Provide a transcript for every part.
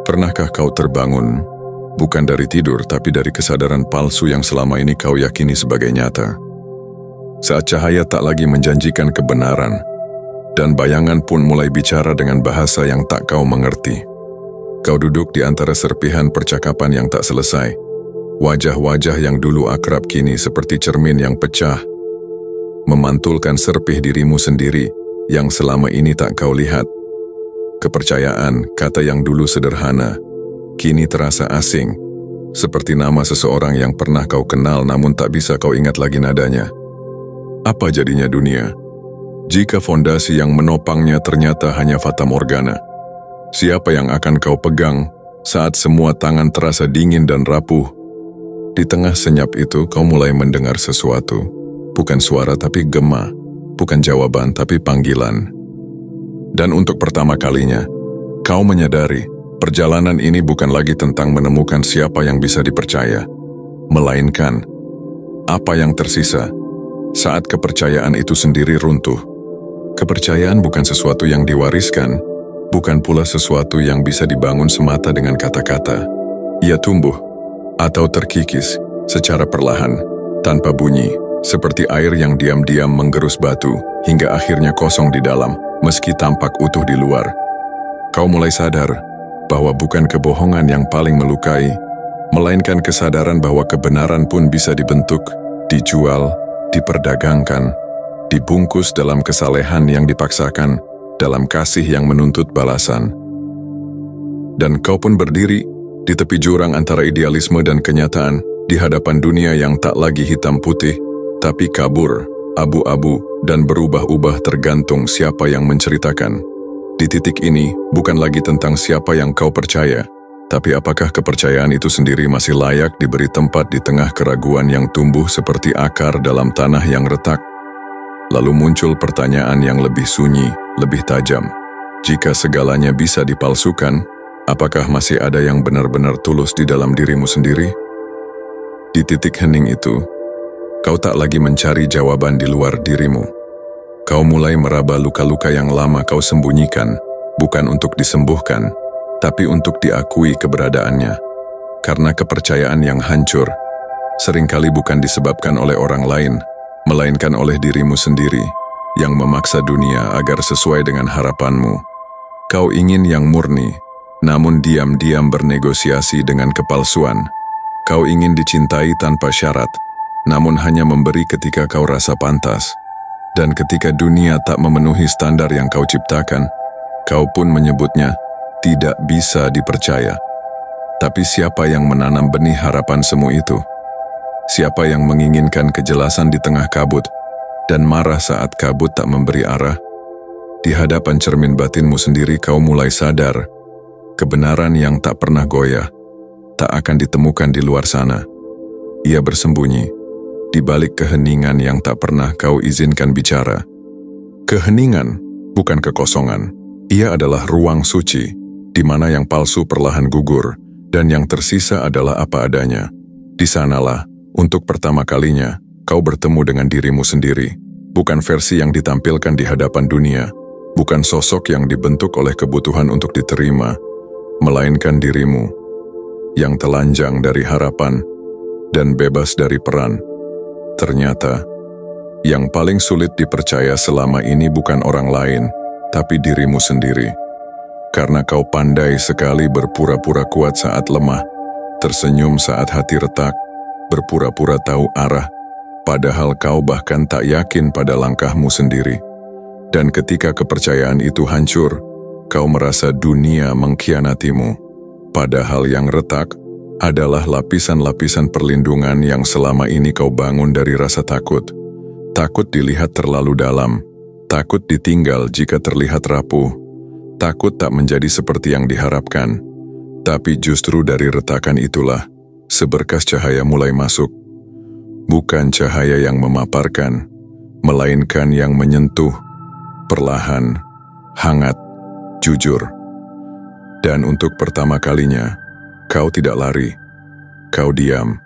Pernahkah kau terbangun, bukan dari tidur tapi dari kesadaran palsu yang selama ini kau yakini sebagai nyata? Saat cahaya tak lagi menjanjikan kebenaran, dan bayangan pun mulai bicara dengan bahasa yang tak kau mengerti. Kau duduk di antara serpihan percakapan yang tak selesai. Wajah-wajah yang dulu akrab kini seperti cermin yang pecah, memantulkan serpih dirimu sendiri yang selama ini tak kau lihat. Kepercayaan, kata yang dulu sederhana, kini terasa asing, seperti nama seseorang yang pernah kau kenal namun tak bisa kau ingat lagi nadanya. Apa jadinya dunia jika fondasi yang menopangnya ternyata hanya fata morgana? Siapa yang akan kau pegang saat semua tangan terasa dingin dan rapuh? Di tengah senyap itu kau mulai mendengar sesuatu, bukan suara tapi gema, bukan jawaban tapi panggilan. Dan untuk pertama kalinya, kau menyadari perjalanan ini bukan lagi tentang menemukan siapa yang bisa dipercaya, melainkan apa yang tersisa saat kepercayaan itu sendiri runtuh. Kepercayaan bukan sesuatu yang diwariskan, bukan pula sesuatu yang bisa dibangun semata dengan kata-kata. Ia tumbuh atau terkikis secara perlahan, tanpa bunyi, seperti air yang diam-diam menggerus batu hingga akhirnya kosong di dalam, meski tampak utuh di luar. Kau mulai sadar bahwa bukan kebohongan yang paling melukai, melainkan kesadaran bahwa kebenaran pun bisa dibentuk, dijual, diperdagangkan, dibungkus dalam kesalehan yang dipaksakan, dalam kasih yang menuntut balasan. Dan kau pun berdiri di tepi jurang antara idealisme dan kenyataan, di hadapan dunia yang tak lagi hitam putih, tapi kabur, abu-abu, dan berubah-ubah tergantung siapa yang menceritakan. Di titik ini, bukan lagi tentang siapa yang kau percaya, tapi apakah kepercayaan itu sendiri masih layak diberi tempat di tengah keraguan yang tumbuh seperti akar dalam tanah yang retak. Lalu muncul pertanyaan yang lebih sunyi, lebih tajam. Jika segalanya bisa dipalsukan, apakah masih ada yang benar-benar tulus di dalam dirimu sendiri? Di titik hening itu, kau tak lagi mencari jawaban di luar dirimu. Kau mulai meraba luka-luka yang lama kau sembunyikan, bukan untuk disembuhkan, tapi untuk diakui keberadaannya. Karena kepercayaan yang hancur, seringkali bukan disebabkan oleh orang lain, melainkan oleh dirimu sendiri, yang memaksa dunia agar sesuai dengan harapanmu. Kau ingin yang murni, namun diam-diam bernegosiasi dengan kepalsuan. Kau ingin dicintai tanpa syarat, namun hanya memberi ketika kau rasa pantas. Dan ketika dunia tak memenuhi standar yang kau ciptakan, kau pun menyebutnya tidak bisa dipercaya. Tapi siapa yang menanam benih harapan semu itu? Siapa yang menginginkan kejelasan di tengah kabut dan marah saat kabut tak memberi arah? Di hadapan cermin batinmu sendiri kau mulai sadar, kebenaran yang tak pernah goyah tak akan ditemukan di luar sana. Ia bersembunyi di balik keheningan yang tak pernah kau izinkan bicara. Keheningan bukan kekosongan. Ia adalah ruang suci, di mana yang palsu perlahan gugur, dan yang tersisa adalah apa adanya. Di sanalah, untuk pertama kalinya, kau bertemu dengan dirimu sendiri. Bukan versi yang ditampilkan di hadapan dunia, bukan sosok yang dibentuk oleh kebutuhan untuk diterima, melainkan dirimu, yang telanjang dari harapan, dan bebas dari peran. Ternyata, yang paling sulit dipercaya selama ini bukan orang lain, tapi dirimu sendiri. Karena kau pandai sekali berpura-pura kuat saat lemah, tersenyum saat hati retak, berpura-pura tahu arah, padahal kau bahkan tak yakin pada langkahmu sendiri. Dan ketika kepercayaan itu hancur, kau merasa dunia mengkhianatimu. Padahal yang retak adalah lapisan-lapisan perlindungan yang selama ini kau bangun dari rasa takut. Takut dilihat terlalu dalam, takut ditinggal jika terlihat rapuh, takut tak menjadi seperti yang diharapkan. Tapi justru dari retakan itulah, seberkas cahaya mulai masuk. Bukan cahaya yang memaparkan, melainkan yang menyentuh, perlahan, hangat, jujur. Dan untuk pertama kalinya, kau tidak lari, kau diam,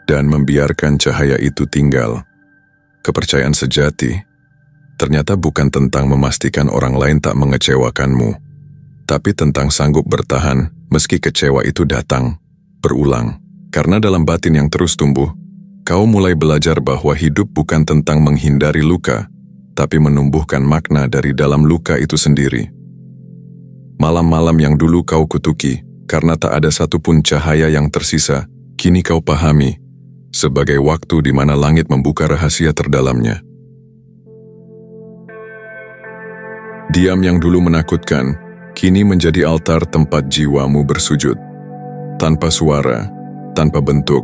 dan membiarkan cahaya itu tinggal. Kepercayaan sejati ternyata bukan tentang memastikan orang lain tak mengecewakanmu, tapi tentang sanggup bertahan meski kecewa itu datang, berulang. Karena dalam batin yang terus tumbuh, kau mulai belajar bahwa hidup bukan tentang menghindari luka, tapi menumbuhkan makna dari dalam luka itu sendiri. Malam-malam yang dulu kau kutuki, karena tak ada satupun cahaya yang tersisa, kini kau pahami, sebagai waktu di mana langit membuka rahasia terdalamnya. Diam yang dulu menakutkan, kini menjadi altar tempat jiwamu bersujud. Tanpa suara, tanpa bentuk,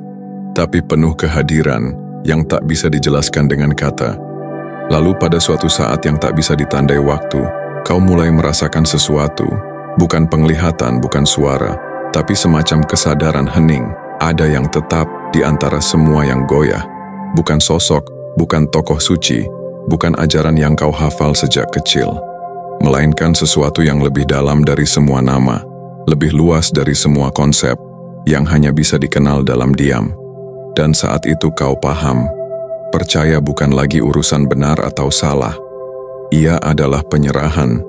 tapi penuh kehadiran yang tak bisa dijelaskan dengan kata. Lalu pada suatu saat yang tak bisa ditandai waktu, kau mulai merasakan sesuatu, bukan penglihatan, bukan suara, tapi semacam kesadaran hening. Ada yang tetap di antara semua yang goyah. Bukan sosok, bukan tokoh suci, bukan ajaran yang kau hafal sejak kecil, melainkan sesuatu yang lebih dalam dari semua nama, lebih luas dari semua konsep, yang hanya bisa dikenal dalam diam. Dan saat itu kau paham, percaya bukan lagi urusan benar atau salah. Ia adalah penyerahan,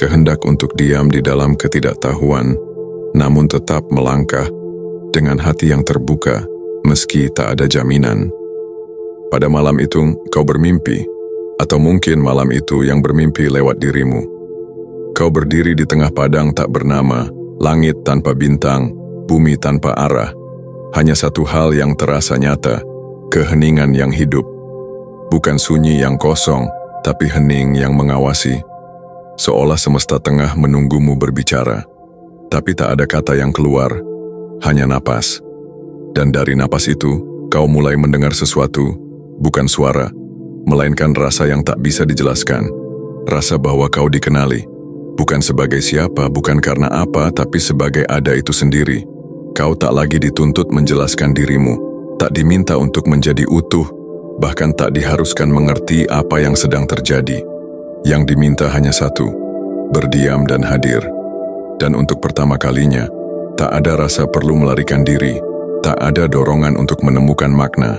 kehendak untuk diam di dalam ketidaktahuan, namun tetap melangkah dengan hati yang terbuka, meski tak ada jaminan. Pada malam itu, kau bermimpi, atau mungkin malam itu yang bermimpi lewat dirimu. Kau berdiri di tengah padang tak bernama, langit tanpa bintang, bumi tanpa arah. Hanya satu hal yang terasa nyata, keheningan yang hidup. Bukan sunyi yang kosong, tapi hening yang mengawasi. Seolah semesta tengah menunggumu berbicara. Tapi tak ada kata yang keluar, hanya napas. Dan dari napas itu, kau mulai mendengar sesuatu, bukan suara, melainkan rasa yang tak bisa dijelaskan. Rasa bahwa kau dikenali, bukan sebagai siapa, bukan karena apa, tapi sebagai ada itu sendiri. Kau tak lagi dituntut menjelaskan dirimu, tak diminta untuk menjadi utuh, bahkan tak diharuskan mengerti apa yang sedang terjadi. Yang diminta hanya satu, berdiam dan hadir. Dan untuk pertama kalinya, tak ada rasa perlu melarikan diri, tak ada dorongan untuk menemukan makna.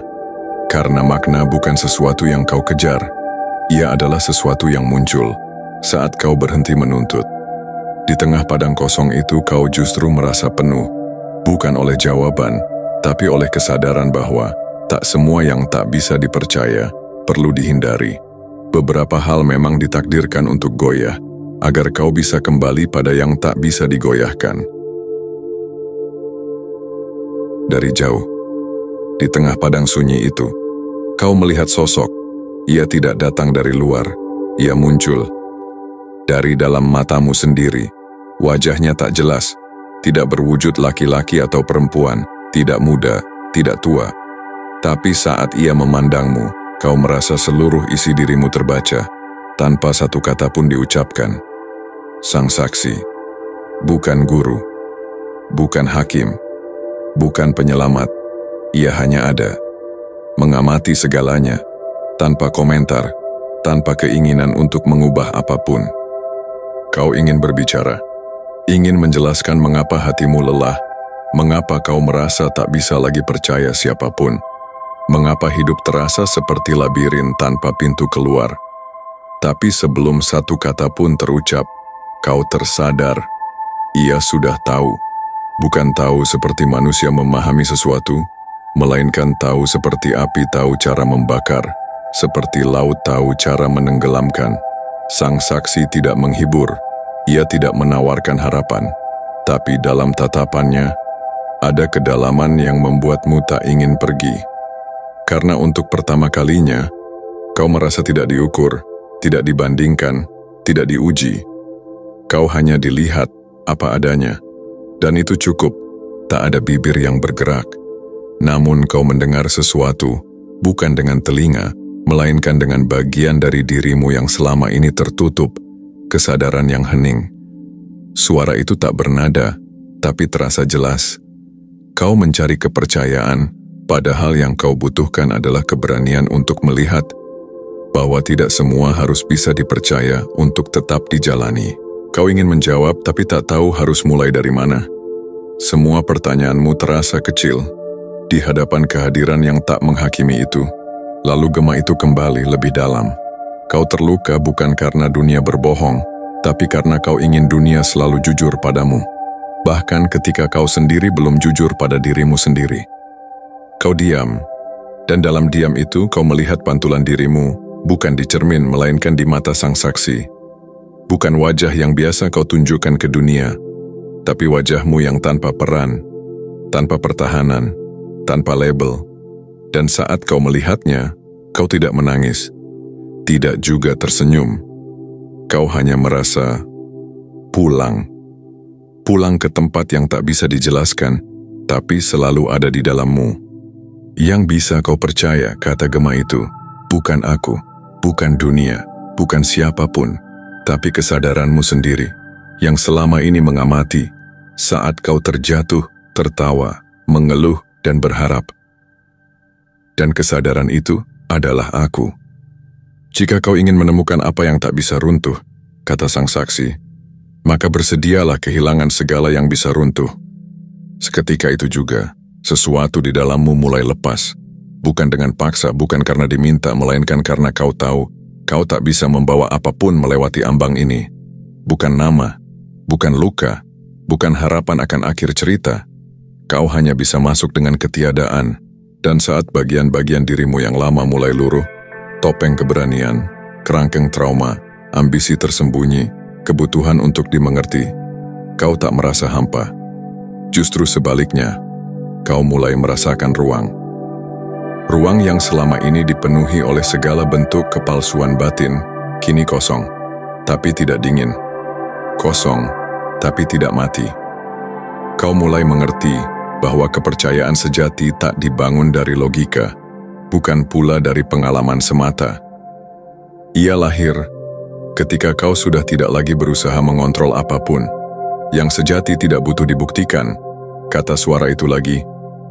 Karena makna bukan sesuatu yang kau kejar, ia adalah sesuatu yang muncul saat kau berhenti menuntut. Di tengah padang kosong itu kau justru merasa penuh, bukan oleh jawaban, tapi oleh kesadaran bahwa tak semua yang tak bisa dipercaya perlu dihindari. Beberapa hal memang ditakdirkan untuk goyah, agar kau bisa kembali pada yang tak bisa digoyahkan. Dari jauh, di tengah padang sunyi itu, kau melihat sosok. Ia tidak datang dari luar, ia muncul dari dalam matamu sendiri. Wajahnya tak jelas, tidak berwujud laki-laki atau perempuan, tidak muda, tidak tua. Tapi saat ia memandangmu, kau merasa seluruh isi dirimu terbaca, tanpa satu kata pun diucapkan. Sang saksi, bukan guru, bukan hakim, bukan penyelamat. Ia hanya ada, mengamati segalanya, tanpa komentar, tanpa keinginan untuk mengubah apapun. Kau ingin berbicara, ingin menjelaskan mengapa hatimu lelah, mengapa kau merasa tak bisa lagi percaya siapapun, mengapa hidup terasa seperti labirin tanpa pintu keluar. Tapi sebelum satu kata pun terucap, kau tersadar, ia sudah tahu. Bukan tahu seperti manusia memahami sesuatu, melainkan tahu seperti api tahu cara membakar, seperti laut tahu cara menenggelamkan. Sang saksi tidak menghibur, ia tidak menawarkan harapan, tapi dalam tatapannya, ada kedalaman yang membuatmu tak ingin pergi. Karena untuk pertama kalinya, kau merasa tidak diukur, tidak dibandingkan, tidak diuji. Kau hanya dilihat apa adanya, dan itu cukup. Tak ada bibir yang bergerak. Namun kau mendengar sesuatu, bukan dengan telinga, melainkan dengan bagian dari dirimu yang selama ini tertutup, kesadaran yang hening. Suara itu tak bernada, tapi terasa jelas. Kau mencari kepercayaan, padahal yang kau butuhkan adalah keberanian untuk melihat bahwa tidak semua harus bisa dipercaya untuk tetap dijalani. Kau ingin menjawab tapi tak tahu harus mulai dari mana. Semua pertanyaanmu terasa kecil di hadapan kehadiran yang tak menghakimi itu. Lalu gema itu kembali lebih dalam. Kau terluka bukan karena dunia berbohong, tapi karena kau ingin dunia selalu jujur padamu, bahkan ketika kau sendiri belum jujur pada dirimu sendiri. Kau diam, dan dalam diam itu kau melihat pantulan dirimu, bukan di cermin melainkan di mata sang saksi. Bukan wajah yang biasa kau tunjukkan ke dunia, tapi wajahmu yang tanpa peran, tanpa pertahanan, tanpa label. Dan saat kau melihatnya, kau tidak menangis, tidak juga tersenyum. Kau hanya merasa pulang. Pulang ke tempat yang tak bisa dijelaskan, tapi selalu ada di dalammu. Yang bisa kau percaya, kata gema itu, bukan aku, bukan dunia, bukan siapapun, tapi kesadaranmu sendiri, yang selama ini mengamati, saat kau terjatuh, tertawa, mengeluh, dan berharap. Dan kesadaran itu adalah aku. Jika kau ingin menemukan apa yang tak bisa runtuh, kata sang saksi, maka bersedialah kehilangan segala yang bisa runtuh. Seketika itu juga, sesuatu di dalammu mulai lepas. Bukan dengan paksa, bukan karena diminta, melainkan karena kau tahu, kau tak bisa membawa apapun melewati ambang ini. Bukan nama, bukan luka, bukan harapan akan akhir cerita. Kau hanya bisa masuk dengan ketiadaan, dan saat bagian-bagian dirimu yang lama mulai luruh, topeng keberanian, kerangkeng trauma, ambisi tersembunyi, kebutuhan untuk dimengerti, kau tak merasa hampa. Justru sebaliknya, kau mulai merasakan ruang. Ruang yang selama ini dipenuhi oleh segala bentuk kepalsuan batin, kini kosong, tapi tidak dingin. Kosong, tapi tidak mati. Kau mulai mengerti bahwa kepercayaan sejati tak dibangun dari logika, bukan pula dari pengalaman semata. Ia lahir ketika kau sudah tidak lagi berusaha mengontrol apapun. Yang sejati tidak butuh dibuktikan, kata suara itu lagi,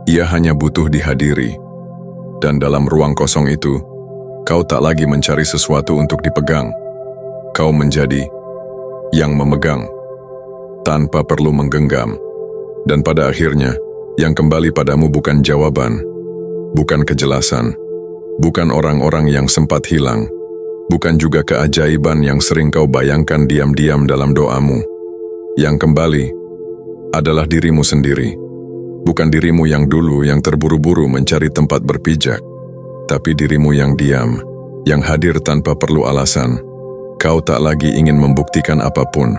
ia hanya butuh dihadiri. Dan dalam ruang kosong itu, kau tak lagi mencari sesuatu untuk dipegang. Kau menjadi yang memegang, tanpa perlu menggenggam. Dan pada akhirnya, yang kembali padamu bukan jawaban, bukan kejelasan, bukan orang-orang yang sempat hilang, bukan juga keajaiban yang sering kau bayangkan diam-diam dalam doamu. Yang kembali adalah dirimu sendiri. Bukan dirimu yang dulu yang terburu-buru mencari tempat berpijak, tapi dirimu yang diam, yang hadir tanpa perlu alasan. Kau tak lagi ingin membuktikan apapun.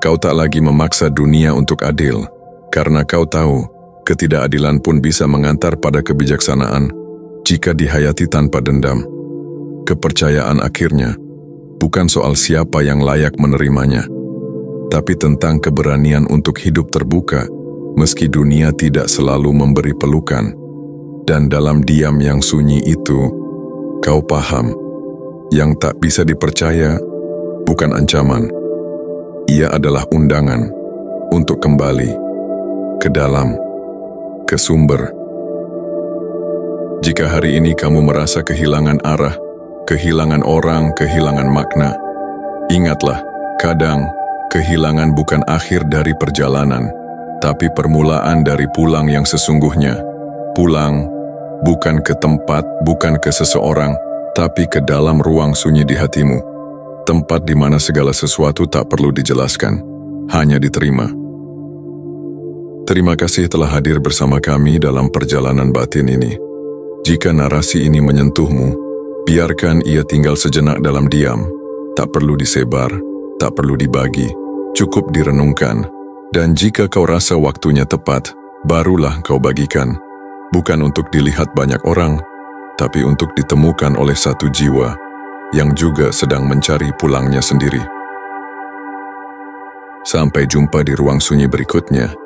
Kau tak lagi memaksa dunia untuk adil, karena kau tahu ketidakadilan pun bisa mengantar pada kebijaksanaan jika dihayati tanpa dendam. Kepercayaan akhirnya bukan soal siapa yang layak menerimanya, tapi tentang keberanian untuk hidup terbuka meski dunia tidak selalu memberi pelukan. Dan dalam diam yang sunyi itu, kau paham, yang tak bisa dipercaya bukan ancaman. Ia adalah undangan untuk kembali ke dalam, ke sumber. Jika hari ini kamu merasa kehilangan arah, kehilangan orang, kehilangan makna, ingatlah, kadang kehilangan bukan akhir dari perjalanan, tapi permulaan dari pulang yang sesungguhnya. Pulang bukan ke tempat, bukan ke seseorang, tapi ke dalam ruang sunyi di hatimu. Tempat di mana segala sesuatu tak perlu dijelaskan, hanya diterima. Terima kasih telah hadir bersama kami dalam perjalanan batin ini. Jika narasi ini menyentuhmu, biarkan ia tinggal sejenak dalam diam. Tak perlu disebar, tak perlu dibagi, cukup direnungkan. Dan jika kau rasa waktunya tepat, barulah kau bagikan. Bukan untuk dilihat banyak orang, tapi untuk ditemukan oleh satu jiwa yang juga sedang mencari pulangnya sendiri. Sampai jumpa di ruang sunyi berikutnya.